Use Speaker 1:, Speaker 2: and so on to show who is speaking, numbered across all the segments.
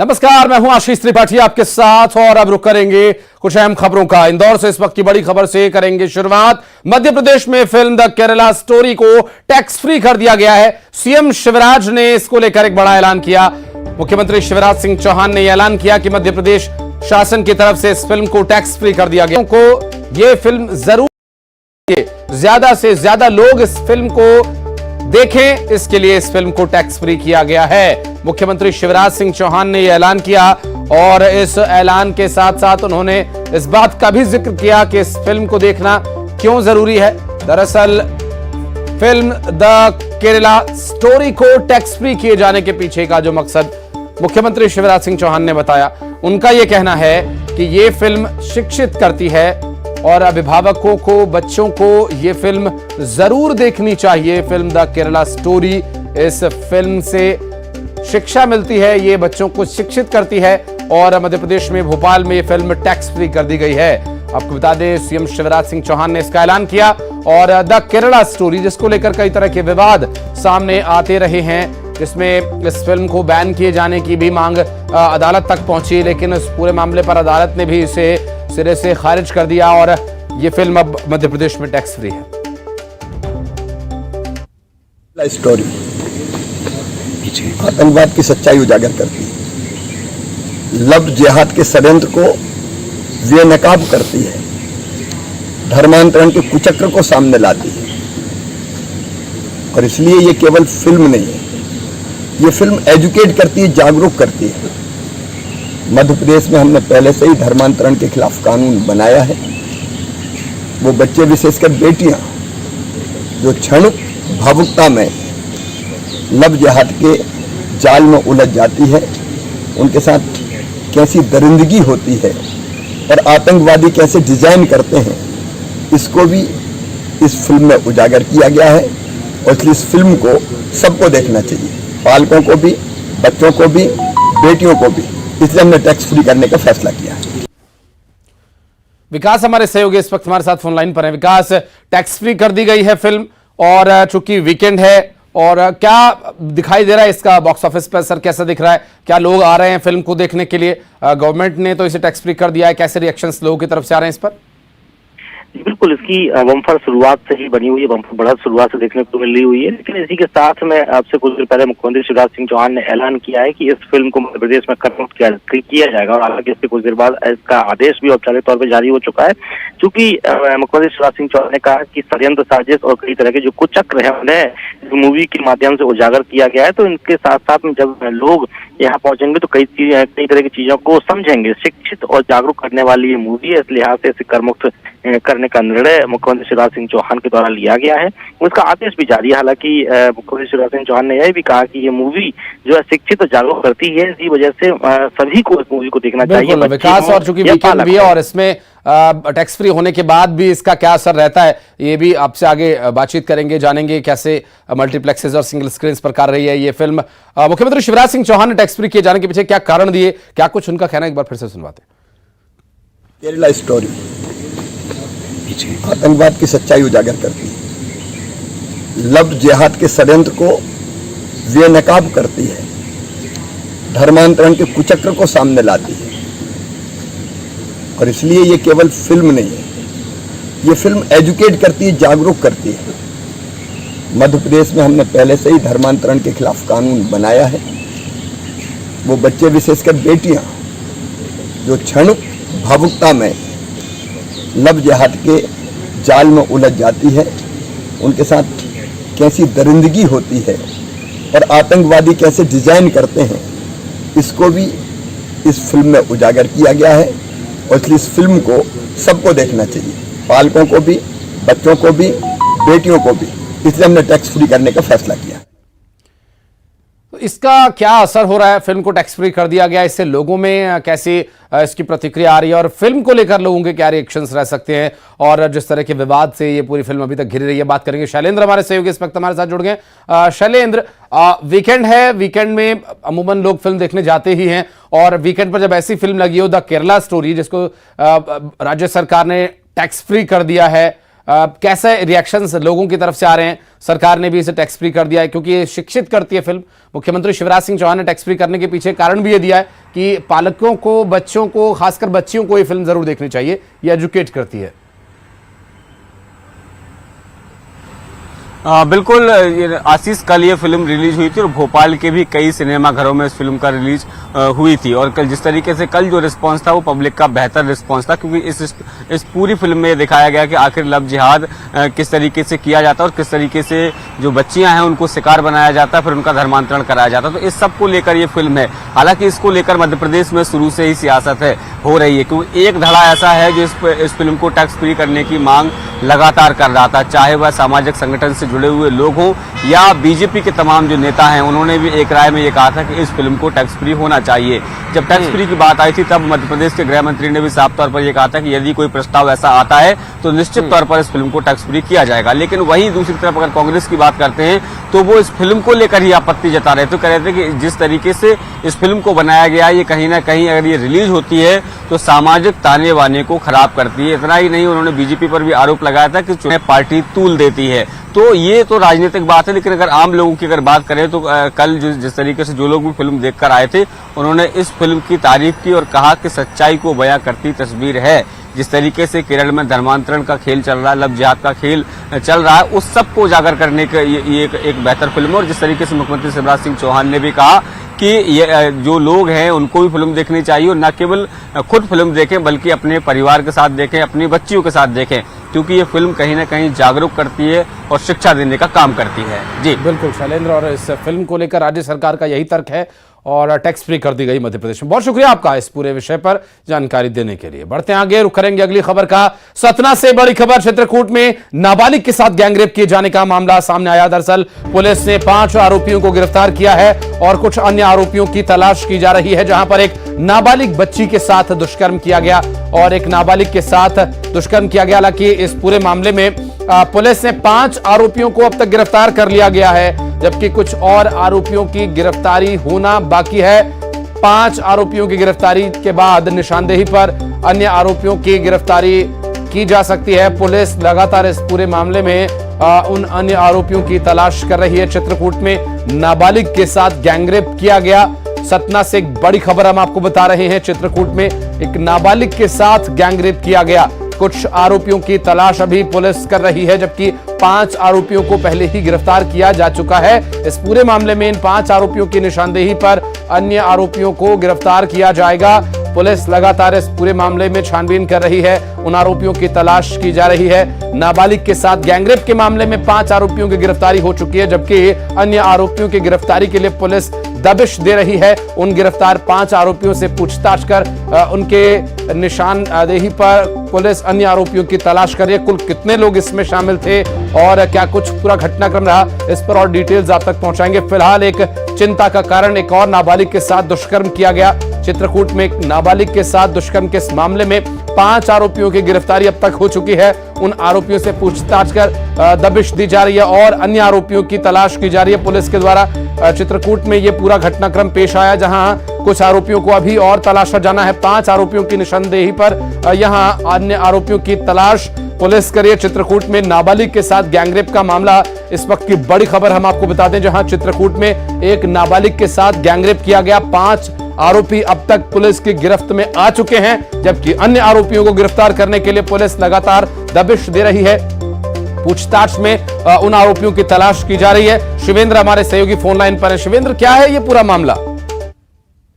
Speaker 1: नमस्कार, मैं हूं आशीष त्रिपाठी आपके साथ और अब रुक करेंगे कुछ अहम खबरों का। इंदौर से इस वक्त की बड़ी खबर से करेंगे शुरुआत। मध्य प्रदेश में फिल्म द केरला स्टोरी को टैक्स फ्री कर दिया गया है। सीएम शिवराज ने इसको लेकर एक बड़ा ऐलान किया। मुख्यमंत्री शिवराज सिंह चौहान ने ऐलान किया कि मध्य प्रदेश शासन की तरफ से इस फिल्म को टैक्स फ्री कर दिया गया। को यह फिल्म जरूर ज्यादा से ज्यादा लोग इस फिल्म को देखें, इसके लिए इस फिल्म को टैक्स फ्री किया गया है। मुख्यमंत्री शिवराज सिंह चौहान ने यह ऐलान किया और इस ऐलान के साथ साथ उन्होंने इस बात का भी जिक्र किया कि इस फिल्म को देखना क्यों जरूरी है। दरअसल फिल्म द केरला स्टोरी को टैक्स फ्री किए जाने के पीछे का जो मकसद मुख्यमंत्री शिवराज सिंह चौहान ने बताया, उनका यह कहना है कि यह फिल्म शिक्षित करती है और अभिभावकों को, बच्चों को यह फिल्म जरूर देखनी चाहिए। फिल्म द केरला स्टोरी, इस फिल्म से शिक्षा मिलती है, ये बच्चों को शिक्षित करती है और मध्य प्रदेश में भोपाल में यह फिल्म टैक्स फ्री कर दी गई है। आपको बता दें, सीएम शिवराज सिंह चौहान ने इसका ऐलान किया और द केरला स्टोरी, जिसको लेकर कई तरह के विवाद सामने आते रहे हैं, जिसमें इस फिल्म को बैन किए जाने की भी मांग अदालत तक पहुंची, लेकिन इस पूरे मामले पर अदालत ने भी इसे सिरे से खारिज कर दिया और यह फिल्म अब मध्य प्रदेश में टैक्स फ्री है।
Speaker 2: स्टोरी आतंकवाद की सच्चाई उजागर करती है, लफ्ज जिहाद के षड्यंत्र को बेनकाब करती है, धर्मांतरण के कुचक्र को सामने लाती है। और इसलिए ये केवल फिल्म नहीं है, ये फिल्म एजुकेट करती है, जागरूक करती है। मध्य प्रदेश में हमने पहले से ही धर्मांतरण के खिलाफ कानून बनाया है। वो बच्चे, विशेषकर बेटियां, जो क्षणिक भावुकता में लव जिहाद के जाल में उलझ जाती है, उनके साथ कैसी दरिंदगी होती है और आतंकवादी कैसे डिजाइन करते हैं, इसको भी इस फिल्म में उजागर किया गया है। और इसलिए इस फिल्म को सबको देखना चाहिए, पालकों को भी, बच्चों को भी, बेटियों को भी। इसलिए हमने टैक्स फ्री करने का फैसला किया है।
Speaker 1: विकास हमारे सहयोगी इस वक्त हमारे साथ फोन लाइन पर है। विकास, टैक्स फ्री कर दी गई है फिल्म और चूंकि वीकेंड है, और क्या दिखाई दे रहा है इसका बॉक्स ऑफिस पर असर कैसा दिख रहा है? क्या लोग आ रहे हैं फिल्म को देखने के लिए? गवर्नमेंट ने तो इसे टैक्स फ्री कर दिया है, कैसे रिएक्शंस लोगों की तरफ से आ रहे हैं इस पर?
Speaker 3: बिल्कुल, इसकी बम्पर शुरुआत से ही बनी हुई है, बम्पर बढ़त शुरुआत से देखने को मिल रही हुई है। लेकिन इसी के साथ में आपसे कुछ देर पहले मुख्यमंत्री शिवराज सिंह चौहान ने ऐलान किया है कि इस फिल्म को मध्य प्रदेश में करमुक्त किया जाएगा और हालांकि इसके कुछ देर बाद इसका आदेश भी औपचारिक तौर पर जारी हो चुका है। चूंकि मुख्यमंत्री शिवराज सिंह चौहान ने कहा कि षड्यंत्र, साजिश और कई तरह के जो कुचक्र है उन्हें इस मूवी के माध्यम से उजागर किया गया है। तो इनके साथ साथ में जब लोग यहाँ पहुंचेंगे तो कई तरह की चीजों को समझेंगे। शिक्षित और जागरूक करने वाली ये मूवी है, इस लिहाज से इसे करमुक्त करने का निर्णय मुख्यमंत्री शिवराज सिंह चौहान के द्वारा लिया गया है। उसका आदेश भी जारी है। हालांकि मुख्यमंत्री शिवराज सिंह चौहान ने यह भी कहा कि ये मूवी जो है शिक्षित और जागरूक करती है, इसी वजह से सभी को इस मूवी को देखना चाहिए।
Speaker 1: विकास, और चूंकि वीकेंड भी है और इसमें टैक्स फ्री होने के बाद भी इसका क्या असर रहता है, ये भी आपसे आगे बातचीत करेंगे, जानेंगे कैसे मल्टीप्लेक्सेस और सिंगल स्क्रीन पर कर रही है ये फिल्म। मुख्यमंत्री शिवराज सिंह चौहान ने टैक्स फ्री किए जाने के पीछे क्या कारण दिए, क्या कुछ उनका कहना, एक बार फिर से सुनवाते हैं।
Speaker 2: केरला स्टोरी आतंकवाद की सच्चाई उजागर करती है, लफ्ज जिहाद के षड्यंत्र को बेनकाब करती है, धर्मांतरण के कुचक्र को सामने लाती है। और इसलिए ये केवल फिल्म नहीं है, ये फिल्म एजुकेट करती है, जागरूक करती है। मध्य प्रदेश में हमने पहले से ही धर्मांतरण के खिलाफ कानून बनाया है। वो बच्चे, विशेषकर बेटियां, जो क्षणिक भावुकता में लव जिहाद के जाल में उलझ जाती है, उनके साथ कैसी दरिंदगी होती है और आतंकवादी कैसे डिजाइन करते हैं, इसको भी इस फिल्म में उजागर किया गया है। और इसलिए इस फिल्म को सबको देखना चाहिए, पालकों को भी, बच्चों को भी, बेटियों को भी। इसलिए हमने टैक्स फ्री करने का फैसला किया।
Speaker 1: तो इसका क्या असर हो रहा है? फिल्म को टैक्स फ्री कर दिया गया, इससे लोगों में कैसी इसकी प्रतिक्रिया आ रही है और फिल्म को लेकर लोगों के क्या रिएक्शंस रह सकते हैं, और जिस तरह के विवाद से ये पूरी फिल्म अभी तक घिरी रही है, बात करेंगे। शैलेंद्र हमारे सहयोगी इस वक्त हमारे साथ जुड़ गए। शैलेंद्र, वीकेंड है, वीकेंड में अमूमन लोग फिल्म देखने जाते ही हैं, और वीकेंड पर जब ऐसी फिल्म लगी हो द केरला स्टोरी, जिसको राज्य सरकार ने टैक्स फ्री कर दिया है, कैसे रिएक्शंस लोगों की तरफ से आ रहे हैं? सरकार ने भी इसे टैक्स फ्री कर दिया है क्योंकि ये शिक्षित करती है फिल्म। मुख्यमंत्री शिवराज सिंह चौहान ने टैक्स फ्री करने के पीछे कारण भी ये दिया है कि पालकों को, बच्चों को, खासकर बच्चियों को ये फिल्म जरूर देखनी चाहिए, ये एजुकेट करती है।
Speaker 4: बिल्कुल आशीष, कल ये फिल्म रिलीज हुई थी और भोपाल के भी कई सिनेमा घरों में इस फिल्म का रिलीज हुई थी और कल जिस तरीके से कल जो रिस्पांस था वो पब्लिक का बेहतर रिस्पांस था, क्योंकि इस पूरी फिल्म में दिखाया गया कि आखिर लव जिहाद किस तरीके से किया जाता है और किस तरीके से जो बच्चियां हैं उनको शिकार बनाया जाता है, फिर उनका धर्मांतरण कराया जाता है। तो इस सब को लेकर ये फिल्म है। हालांकि इसको लेकर मध्य प्रदेश में शुरू से ही सियासत हो रही है, क्योंकि एक धड़ा ऐसा है जो इस फिल्म को टैक्स फ्री करने की मांग लगातार कर रहा था, चाहे वह सामाजिक संगठन से जुड़े हुए लोग हों या बीजेपी के तमाम जो नेता हैं, उन्होंने भी एक राय में ये कहा था कि इस फिल्म को टैक्स फ्री होना चाहिए। जब टैक्स फ्री की बात आई थी तब मध्य प्रदेश के गृह मंत्री ने भी साफ तौर पर यह कहा था कि यदि कोई प्रस्ताव ऐसा आता है तो निश्चित तौर पर इस फिल्म को टैक्स फ्री किया जाएगा। लेकिन वहीं दूसरी तरफ अगर कांग्रेस की बात करते हैं तो वो इस फिल्म को लेकर ही आपत्ति जता रहे थे, कह रहे थे कि जिस तरीके से इस फिल्म को बनाया गया ये कहीं ना कहीं अगर ये रिलीज होती है तो सामाजिक ताने बाने को खराब करती है। इतना ही नहीं, उन्होंने बीजेपी पर भी आरोप लगाया था कि चुनाव पार्टी तूल देती है। तो ये तो राजनीतिक बात है, लेकिन अगर आम लोगों की अगर बात करें तो कल जिस तरीके से जो लोग भी फिल्म देखकर आए थे उन्होंने इस फिल्म की तारीफ की और कहा कि सच्चाई को बयां करती तस्वीर है। जिस तरीके से केरल में धर्मांतरण का खेल चल रहा है, लव जिहाद का खेल चल रहा है, उस सब को उजागर करने का ये एक बेहतर फिल्म है। और जिस तरीके से मुख्यमंत्री शिवराज सिंह चौहान ने भी कहा कि ये जो लोग हैं उनको भी फिल्म देखनी चाहिए और न केवल खुद फिल्म देखें बल्कि अपने परिवार के साथ देखें, अपनी बच्चियों के साथ देखें, क्योंकि ये फिल्म कहीं ना कहीं जागरूक करती है और शिक्षा देने का काम करती है। जी
Speaker 1: बिल्कुल शैलेंद्र, और इस फिल्म को लेकर राज्य सरकार का यही तर्क है और टैक्स फ्री कर दी गई मध्य प्रदेश में। बहुत शुक्रिया आपका इस पूरे विषय पर जानकारी देने के लिए। बढ़ते हैं आगे, रुख करेंगे अगली खबर का। सतना से बड़ी खबर, चित्रकूट में नाबालिग के साथ गैंगरेप किए जाने का मामला सामने आया। दरअसल पुलिस ने 5 आरोपियों को गिरफ्तार किया है और कुछ अन्य आरोपियों की तलाश की जा रही है, जहां पर एक नाबालिग बच्ची के साथ दुष्कर्म किया गया और एक नाबालिग के साथ दुष्कर्म किया गया। हालांकि इस पूरे मामले में पुलिस ने 5 आरोपियों को अब तक गिरफ्तार कर लिया गया है, जबकि कुछ और आरोपियों की गिरफ्तारी होना बाकी है। 5 आरोपियों की गिरफ्तारी के बाद निशानदेही पर अन्य आरोपियों की गिरफ्तारी की जा सकती है। पुलिस लगातार इस पूरे मामले में उन अन्य आरोपियों की तलाश कर रही है। चित्रकूट में नाबालिग के साथ गैंगरेप किया गया। सतना से एक बड़ी खबर हम आपको बता रहे हैं। चित्रकूट में एक नाबालिग के साथ गैंगरेप किया गया। कुछ आरोपियों की तलाश अभी पुलिस कर रही है, जबकि 5 आरोपियों को पहले ही गिरफ्तार किया जा चुका है। इस पूरे मामले में इन 5 आरोपियों की निशानदेही पर अन्य आरोपियों को गिरफ्तार किया जाएगा। पुलिस लगातार इस पूरे मामले में छानबीन कर रही है, उन आरोपियों की तलाश की जा रही है। नाबालिग के साथ गैंगरेप के मामले में 5 आरोपियों की गिरफ्तारी हो चुकी है, जबकि अन्य आरोपियों की गिरफ्तारी के लिए पुलिस दबिश दे रही है। उन गिरफ्तार 5 आरोपियों से पूछताछ कर उनके निशानदेही पर पुलिस अन्य आरोपियों की तलाश कर रही है। कुल कितने लोग इसमें शामिल थे और क्या कुछ पूरा घटनाक्रम रहा, इस पर और डिटेल्स आप तक पहुंचाएंगे। फिलहाल एक चिंता का कारण एक और नाबालिग के साथ दुष्कर्म किया गया। चित्रकूट में एक नाबालिग के साथ दुष्कर्म के इस मामले में 5 आरोपियों की गिरफ्तारी अब तक हो चुकी है। उन आरोपियों से पूछताछ कर दबिश दी जा रही है और अन्य आरोपियों की तलाश की जा रही है पुलिस के द्वारा। चित्रकूट में यह पूरा घटनाक्रम पेश आया, जहां कुछ आरोपियों को अभी और तलाशा जाना है। 5 आरोपियों की निशानदेही पर यहां अन्य आरोपियों की तलाश पुलिस करिए। चित्रकूट में नाबालिग के साथ गैंगरेप का मामला इस वक्त की बड़ी खबर हम आपको बता दें, जहां चित्रकूट में एक नाबालिग के साथ गैंगरेप किया गया। 5 आरोपी अब तक पुलिस की गिरफ्त में आ चुके हैं, जबकि अन्य आरोपियों को गिरफ्तार करने के लिए पुलिस लगातार दबिश दे रही है। पूछताछ में उन आरोपियों की तलाश की जा रही है। शिवेंद्र हमारे सहयोगी फोन लाइन पर है। शिवेंद्र, क्या है ये पूरा मामला?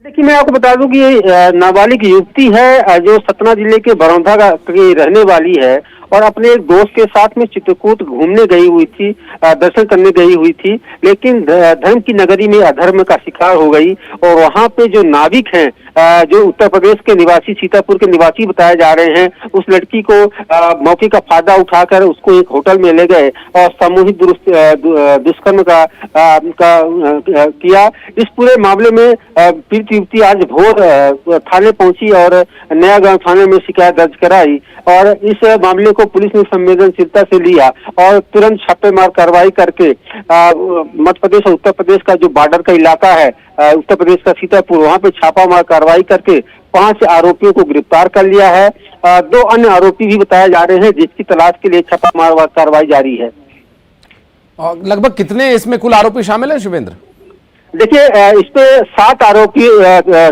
Speaker 5: देखिए, मैं आपको बता दूं कि नाबालिग युवती है जो सतना जिले के बरौंधा की रहने वाली है और अपने एक दोस्त के साथ में चित्रकूट घूमने गई हुई थी, दर्शन करने गई हुई थी, लेकिन धर्म की नगरी में अधर्म का शिकार हो गई और वहां पे जो नाविक हैं, जो उत्तर प्रदेश के निवासी, सीतापुर के निवासी बताए जा रहे हैं, उस लड़की को मौके का फायदा उठाकर उसको एक होटल में ले गए और सामूहिक दुष्कर्म का किया। इस पूरे मामले में पीड़ित युवती आज भोर थाने पहुंची और नया गांव थाने में शिकायत दर्ज कराई और इस मामले को पुलिस ने संवेदनशीलता से लिया और तुरंत छापेमार कार्रवाई करके मध्य प्रदेश और उत्तर प्रदेश का जो बॉर्डर का इलाका है, उत्तर प्रदेश का सीतापुर, वहां पे छापामार कार्रवाई करके 5 आरोपियों को गिरफ्तार कर लिया है दो अन्य आरोपी भी बताए जा रहे हैं, जिसकी तलाश के लिए छापामार कार्रवाई जारी है।
Speaker 1: और लगभग कितने इसमें कुल आरोपी शामिल हैं शिवेंद्र?
Speaker 5: देखिए, इस पे 7 आरोपी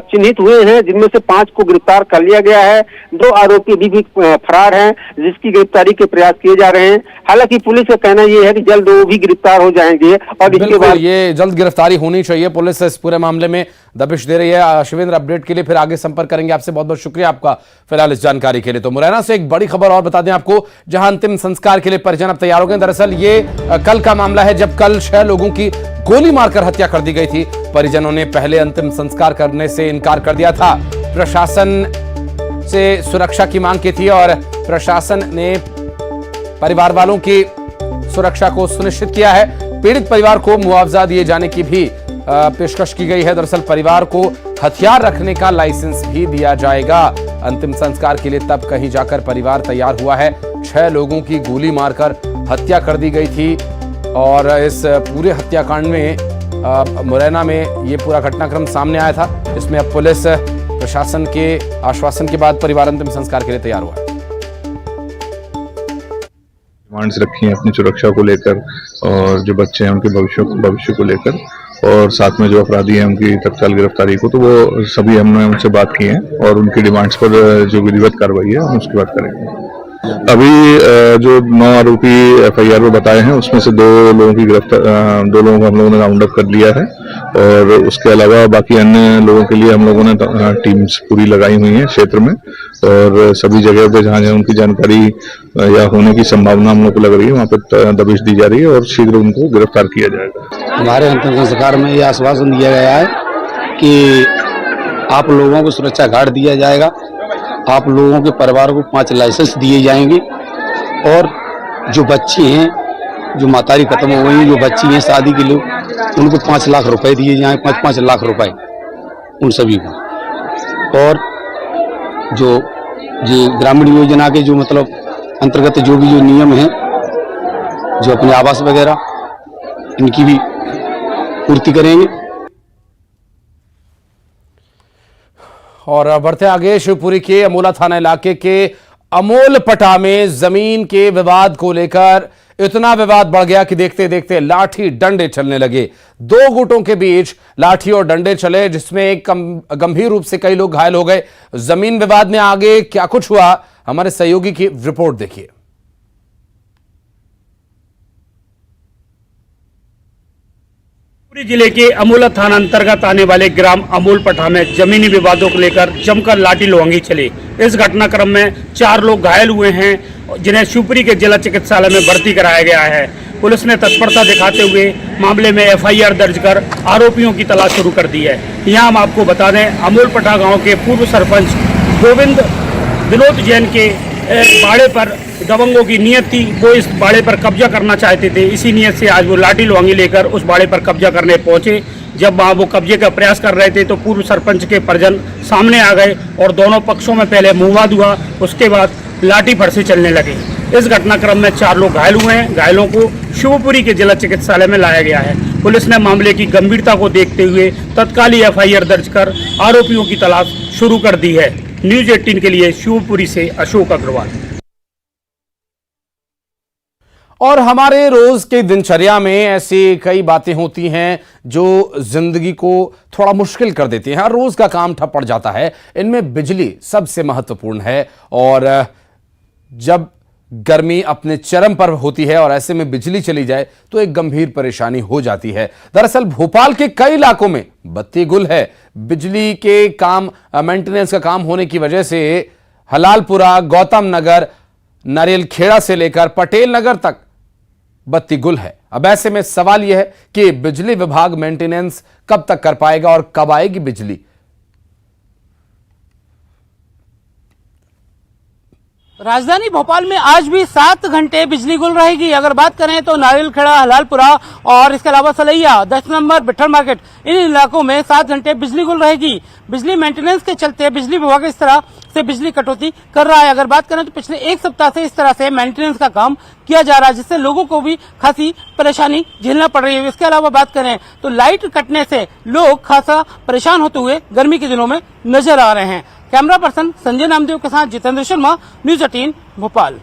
Speaker 5: चिन्हित हुए हैं, जिनमें से 5 को गिरफ्तार कर लिया गया है। 2 आरोपी अभी भी फरार हैं, जिसकी गिरफ्तारी के प्रयास किए जा रहे हैं। हालांकि पुलिस का कहना यह है कि जल्द वो भी गिरफ्तार हो जाएंगे और इसके बाद
Speaker 1: ये जल्द गिरफ्तारी होनी चाहिए। पुलिस इस पूरे मामले में दबिश दे रही है। शिवेंद्र, अपडेट के लिए फिर आगे संपर्क करेंगे आपसे। बहुत बहुत शुक्रिया आपका फिलहाल इस जानकारी के लिए। तो मुरैना से एक बड़ी खबर और बता दें आपको, जहां अंतिम संस्कार के लिए परिजन अब तैयार हो गए। दरअसल ये कल का मामला है, जब कल 6 लोगों की गोली मारकर हत्या कर दी गई थी। परिजनों ने पहले अंतिम संस्कार करने से इनकार कर दिया था। प्रशासन से सुरक्षा की मांग की थी और प्रशासन ने परिवार वालों की सुरक्षा को सुनिश्चित किया है। पीड़ित परिवार को मुआवजा दिए जाने की भी पेशकश की गई है। दरअसल परिवार को हथियार रखने का लाइसेंस भी दिया जाएगा। अंतिम संस्कार के लिए तब कहीं जाकर परिवार तैयार हुआ है। 6 लोगों की गोली मारकर हत्या कर दी गई थी और इस पूरे हत्याकांड में मुरैना में ये पूरा घटनाक्रम सामने आया था। इसमें अब पुलिस प्रशासन के आश्वासन के बाद परिवार अंतिम संस्कार के लिए तैयार हुआ है।
Speaker 6: डिमांड्स रखी हैं अपनी सुरक्षा को लेकर और जो बच्चे हैं उनके भविष्य को लेकर, और साथ में जो अपराधी हैं उनकी तत्काल गिरफ्तारी को, तो वो सभी हमने उनसे बात की है और उनकी डिमांड्स पर जो विधिवत कार्रवाई है हम उसकी बात करेंगे। अभी जो 9 आरोपी FIR में बताए हैं उसमें से 2 लोगों को हम लोगों ने राउंड अप कर लिया है और उसके अलावा बाकी अन्य लोगों के लिए हम लोगों ने टीम्स पूरी लगाई हुई है क्षेत्र में, और सभी जगह पे जहां उनकी जानकारी या होने की संभावना हम लोग को लग रही है वहां पर दबिश दी जा रही है और शीघ्र उनको गिरफ्तार किया जाएगा।
Speaker 7: हमारे अंतिम संस्कार में यह आश्वासन दिया गया है कि आप लोगों को सुरक्षा गार्ड दिया जाएगा, आप लोगों के परिवार को 5 लाइसेंस दिए जाएंगे और जो बच्चे हैं, जो मातारी खत्म हो गई हैं, जो बच्ची हैं शादी के लोग, उनको 5 लाख रुपए दिए जाएं, 5-5 लाख रुपए उन सभी को। और जो ग्रामीण योजना के जो मतलब अंतर्गत जो भी जो नियम हैं, जो अपने आवास वगैरह, इनकी भी पूर्ति करेंगे।
Speaker 1: और बढ़ते आगे, शिवपुरी के अमोला थाना इलाके के अमोल पटा में जमीन के विवाद को लेकर इतना विवाद बढ़ गया कि देखते देखते लाठी डंडे चलने लगे। 2 गुटों के बीच लाठी और डंडे चले, जिसमें एक गंभीर रूप से कई लोग घायल हो गए। जमीन विवाद में आगे क्या कुछ हुआ, हमारे सहयोगी की रिपोर्ट देखिए।
Speaker 8: शिवपुरी जिले के अमोला थाना अंतर्गत आने वाले ग्राम अमोल पठा में जमीनी विवादों को लेकर जमकर लाठी लुहांगी चली। इस घटनाक्रम में 4 लोग घायल हुए हैं, जिन्हें शिवपुरी के जिला चिकित्सालय में भर्ती कराया गया है। पुलिस ने तत्परता दिखाते हुए मामले में FIR दर्ज कर आरोपियों की तलाश शुरू कर दी है। यहाँ हम आपको बता दें, अमोल पठा गाँव के पूर्व सरपंच विनोद जैन के बाड़े पर दबंगों की नियत थी, वो इस बाड़े पर कब्जा करना चाहते थे। इसी नियत से आज वो लाठी लुहांगी लेकर उस बाड़े पर कब्जा करने पहुंचे। जब वहाँ वो कब्जे का प्रयास कर रहे थे तो पूर्व सरपंच के परिजन सामने आ गए और दोनों पक्षों में पहले मुहवाद हुआ, उसके बाद लाठी फरसे चलने लगे। इस घटनाक्रम में 4 लोग घायल हुए हैं। घायलों को शिवपुरी के जिला चिकित्सालय में लाया गया है। पुलिस ने मामले की गंभीरता को देखते हुए तत्काल FIR दर्ज कर आरोपियों की तलाश शुरू कर दी है। न्यूज 18 के लिए शिवपुरी से अशोक अग्रवाल।
Speaker 1: और हमारे रोज के दिनचर्या में ऐसी कई बातें होती हैं जो जिंदगी को थोड़ा मुश्किल कर देती हैं। हर रोज का काम ठप पड़ जाता है, इनमें बिजली सबसे महत्वपूर्ण है। और जब गर्मी अपने चरम पर होती है और ऐसे में बिजली चली जाए तो एक गंभीर परेशानी हो जाती है। दरअसल भोपाल के कई इलाकों में बत्ती गुल है। बिजली के काम, मेंटेनेंस का काम होने की वजह से हलालपुरा, गौतम नगर, नारियल खेड़ा से लेकर पटेल नगर तक बत्ती गुल है। अब ऐसे में सवाल यह है कि बिजली विभाग मेंटेनेंस कब तक कर पाएगा और कब आएगी बिजली।
Speaker 9: राजधानी भोपाल में आज भी 7 घंटे बिजली गुल रहेगी। अगर बात करें तो नारियल खेड़ा, हलालपुरा और इसके अलावा सलैया, 10 नंबर, बिट्ठल मार्केट, इन इलाकों में 7 घंटे बिजली गुल रहेगी। बिजली मेंटेनेंस के चलते बिजली विभाग इस तरह से बिजली कटौती कर रहा है। अगर बात करें तो पिछले 1 सप्ताह से इस तरह से मेंटेनेंस का काम किया जा रहा है, जिससे लोगों को भी खासी परेशानी झेलना पड़ रही है। इसके अलावा बात करें तो लाइट कटने से लोग खासा परेशान होते हुए गर्मी के दिनों में नजर आ रहे हैं। कैमरा पर्सन संजय नामदेव के साथ जितेंद्र शर्मा, न्यूज 18 भोपाल।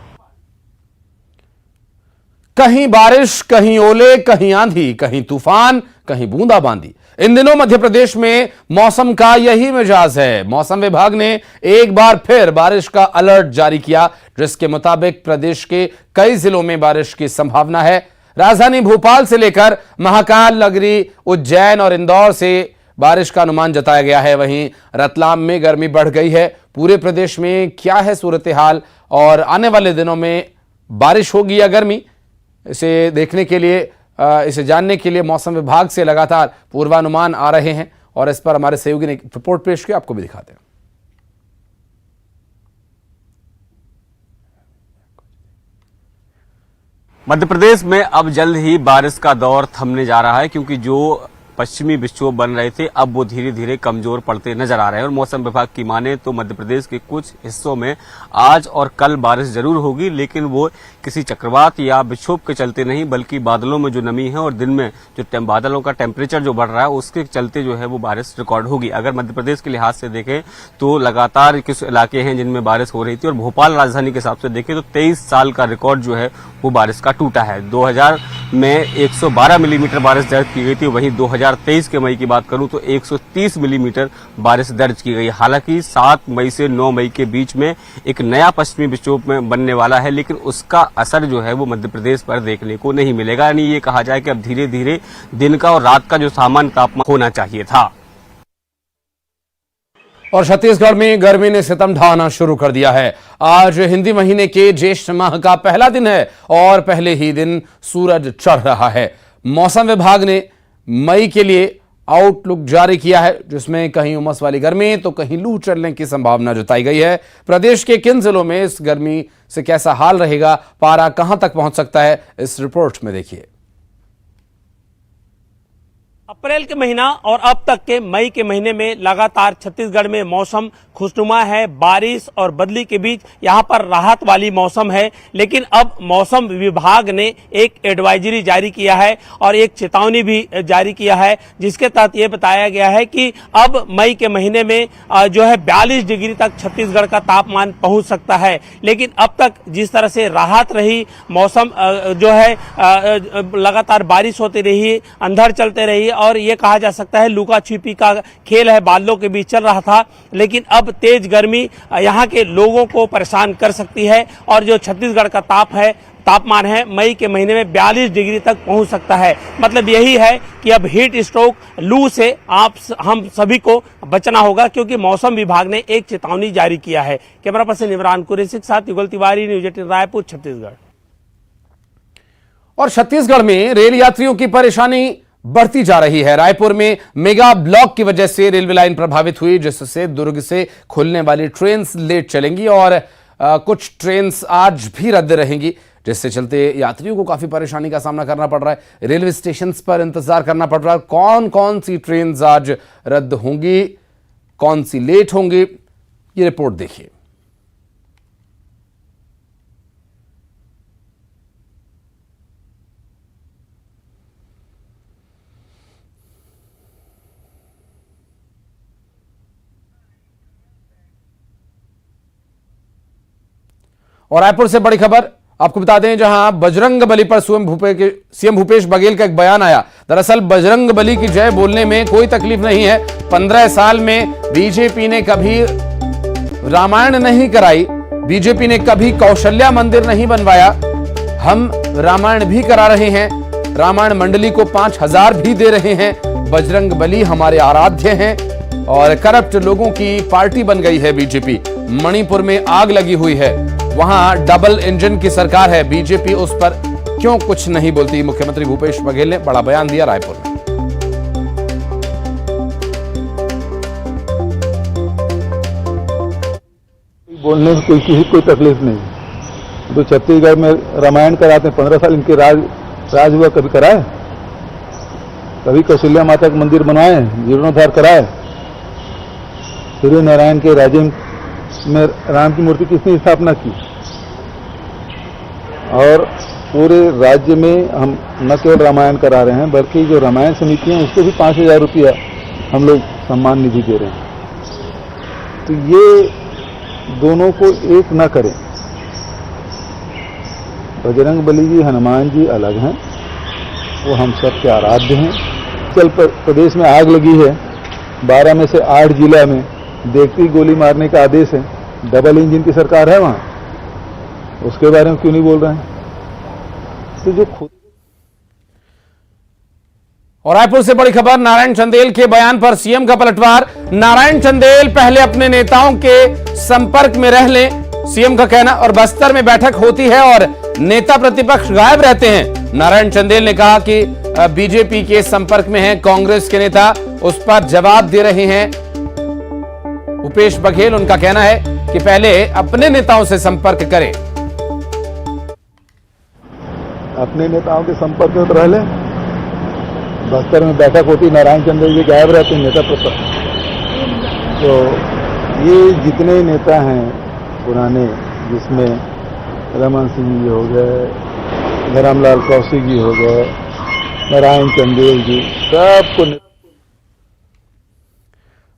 Speaker 1: कहीं बारिश, कहीं ओले, कहीं आंधी, कहीं तूफान, कहीं बूंदाबांदी। इन दिनों मध्य प्रदेश में मौसम का यही मिजाज है। मौसम विभाग ने एक बार फिर बारिश का अलर्ट जारी किया, जिसके मुताबिक प्रदेश के कई जिलों में बारिश की संभावना है। राजधानी भोपाल से लेकर महाकाल नगरी, उज्जैन और इंदौर से बारिश का अनुमान जताया गया है। वहीं रतलाम में गर्मी बढ़ गई है। पूरे प्रदेश में क्या है सूरत हाल और आने वाले दिनों में बारिश होगी या गर्मी, इसे देखने के लिए, इसे जानने के लिए मौसम विभाग से लगातार पूर्वानुमान आ रहे हैं और इस पर हमारे सहयोगी ने रिपोर्ट पेश की, आपको भी दिखाते हैं।
Speaker 4: मध्य प्रदेश में अब जल्द ही बारिश का दौर थमने जा रहा है, क्योंकि जो पश्चिमी विक्षोभ बन रहे थे अब वो धीरे धीरे कमजोर पड़ते नजर आ रहे हैं। और मौसम विभाग की माने तो मध्य प्रदेश के कुछ हिस्सों में आज और कल बारिश जरूर होगी, लेकिन वो किसी चक्रवात या विक्षोभ के चलते नहीं, बल्कि बादलों में जो नमी है और दिन में जो बादलों का टेम्परेचर जो बढ़ रहा है उसके चलते जो है वो बारिश रिकॉर्ड होगी। अगर मध्य प्रदेश के लिहाज से देखें तो लगातार कुछ इलाके हैं जिनमें बारिश हो रही थी, और भोपाल राजधानी के हिसाब से देखें तो 23 साल का रिकॉर्ड जो है वो बारिश का टूटा है। 2000 में 112 मिलीमीटर बारिश दर्ज की गई थी, वहीं 2023 के मई की बात करूं तो 130 मिलीमीटर बारिश दर्ज की गई। हालांकि 7 मई से 9 मई के बीच में एक नया पश्चिमी विक्षोभ में बनने वाला है, लेकिन उसका असर जो है वो मध्य प्रदेश पर देखने को नहीं मिलेगा। यानी ये कहा जाए कि अब धीरे धीरे दिन का और रात का जो सामान्य तापमान होना चाहिए था।
Speaker 1: और छत्तीसगढ़ में गर्मी ने सितम ढाना शुरू कर दिया है। आज हिंदी महीने के ज्येष्ठ माह का पहला दिन है और पहले ही दिन सूरज चढ़ रहा है। मौसम विभाग ने मई के लिए आउटलुक जारी किया है, जिसमें कहीं उमस वाली गर्मी तो कहीं लू चलने की संभावना जताई गई है। प्रदेश के किन जिलों में इस गर्मी से कैसा हाल रहेगा, पारा कहां तक पहुंच सकता है, इस रिपोर्ट में देखिए।
Speaker 10: अप्रैल के महीना और अब तक के मई के महीने में लगातार छत्तीसगढ़ में मौसम खुशनुमा है। बारिश और बदली के बीच यहां पर राहत वाली मौसम है, लेकिन अब मौसम विभाग ने एक एडवाइजरी जारी किया है और एक चेतावनी भी जारी किया है, जिसके तहत ये बताया गया है कि अब मई के महीने में जो है 42 डिग्री तक छत्तीसगढ़ का तापमान पहुंच सकता है। लेकिन अब तक जिस तरह से राहत रही, मौसम जो है लगातार बारिश होती रही, अंधड़ चलते रही और ये कहा जा सकता है लुका छिपी का खेल है बादलों के बीच चल रहा था। लेकिन अब तेज गर्मी यहाँ के लोगों को परेशान कर सकती है और जो छत्तीसगढ़ का तापमान है मई के महीने में 42 डिग्री तक पहुंच सकता है। मतलब यही है कि अब हीट स्ट्रोक, लू से हम सभी को बचना होगा, क्योंकि मौसम विभाग ने एक चेतावनी जारी किया है। कैमरा पर्सन इमरान कुरैशी के साथ युगल तिवारी, न्यूज 18 रायपुर, छत्तीसगढ़।
Speaker 1: और छत्तीसगढ़ में रेल यात्रियों की परेशानी बढ़ती जा रही है। रायपुर में मेगा ब्लॉक की वजह से रेलवे लाइन प्रभावित हुई, जिससे दुर्ग से खुलने वाली ट्रेन लेट चलेंगी और कुछ ट्रेन आज भी रद्द रहेंगी, जिससे चलते यात्रियों को काफी परेशानी का सामना करना पड़ रहा है। रेलवे स्टेशन पर इंतजार करना पड़ रहा है। कौन कौन सी ट्रेन आज रद्द होंगी, कौन सी लेट होंगी, ये रिपोर्ट देखिए। और रायपुर से बड़ी खबर आपको बता दें, जहां बजरंग बली पर सीएम भूपेश बघेल का एक बयान आया। दरअसल बजरंग बली की जय बोलने में कोई तकलीफ नहीं है। 15 साल में बीजेपी ने कभी रामायण नहीं कराई, बीजेपी ने कभी कौशल्या मंदिर नहीं बनवाया। हम रामायण भी करा रहे हैं, रामायण मंडली को 5000 भी दे रहे हैं। बजरंग बली हमारे आराध्य हैं और करप्ट लोगों की पार्टी बन गई है बीजेपी। मणिपुर में आग लगी हुई है, वहां डबल इंजन की सरकार है, बीजेपी उस पर क्यों कुछ नहीं बोलती। मुख्यमंत्री भूपेश बघेल ने बड़ा बयान दिया रायपुर में।
Speaker 11: बोलने में किसी कोई तकलीफ नहीं। तो छत्तीसगढ़ में रामायण कराते हैं, 15 साल इनके राज हुआ, कभी कराए? कभी कौशल्या माता का मंदिर बनवाए, जीर्णोद्धार कराए? सूर्य नारायण के राज्य में राम की मूर्ति किसने स्थापना की? और पूरे राज्य में हम न केवल रामायण करा रहे हैं, बल्कि जो रामायण समिति है उसको भी 5000 रुपया हम लोग सम्मान निधि दे रहे हैं। तो ये दोनों को एक न करें। बजरंग बली जी, हनुमान जी अलग हैं, वो हम सब के आराध्य हैं। चल प्रदेश में आग लगी है, 12 में से 8 जिला में देखती गोली मारने का आदेश है। डबल इंजन की सरकार है वहां, उसके बारे में क्यों नहीं बोल रहे हैं? तो जो खुद।
Speaker 1: और रायपुर से बड़ी खबर, नारायण चंदेल के बयान पर सीएम का पलटवार। नारायण चंदेल पहले अपने नेताओं के संपर्क में रह लें, सीएम का कहना। और बस्तर में बैठक होती है और नेता प्रतिपक्ष गायब रहते हैं। नारायण चंदेल ने कहा कि बीजेपी के संपर्क में हैं कांग्रेस के नेता, उस पर जवाब दे रहे हैं भूपेश बघेल। उनका कहना है कि पहले अपने नेताओं से संपर्क करें।
Speaker 11: अपने नेताओं के संपर्क में रह लें। बस्तर में बैठक होती, नारायण चंदेल जी गायब रहते हैं, नेता प्रतिपक्ष। तो ये जितने नेता हैं पुराने, जिसमें रमन सिंह जी हो गए, धरमलाल कौशिक जी हो गए, नारायण चंदेल जी, सबको।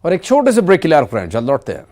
Speaker 1: और एक छोटे से ब्रेक के लिए जल्द लौटते हैं।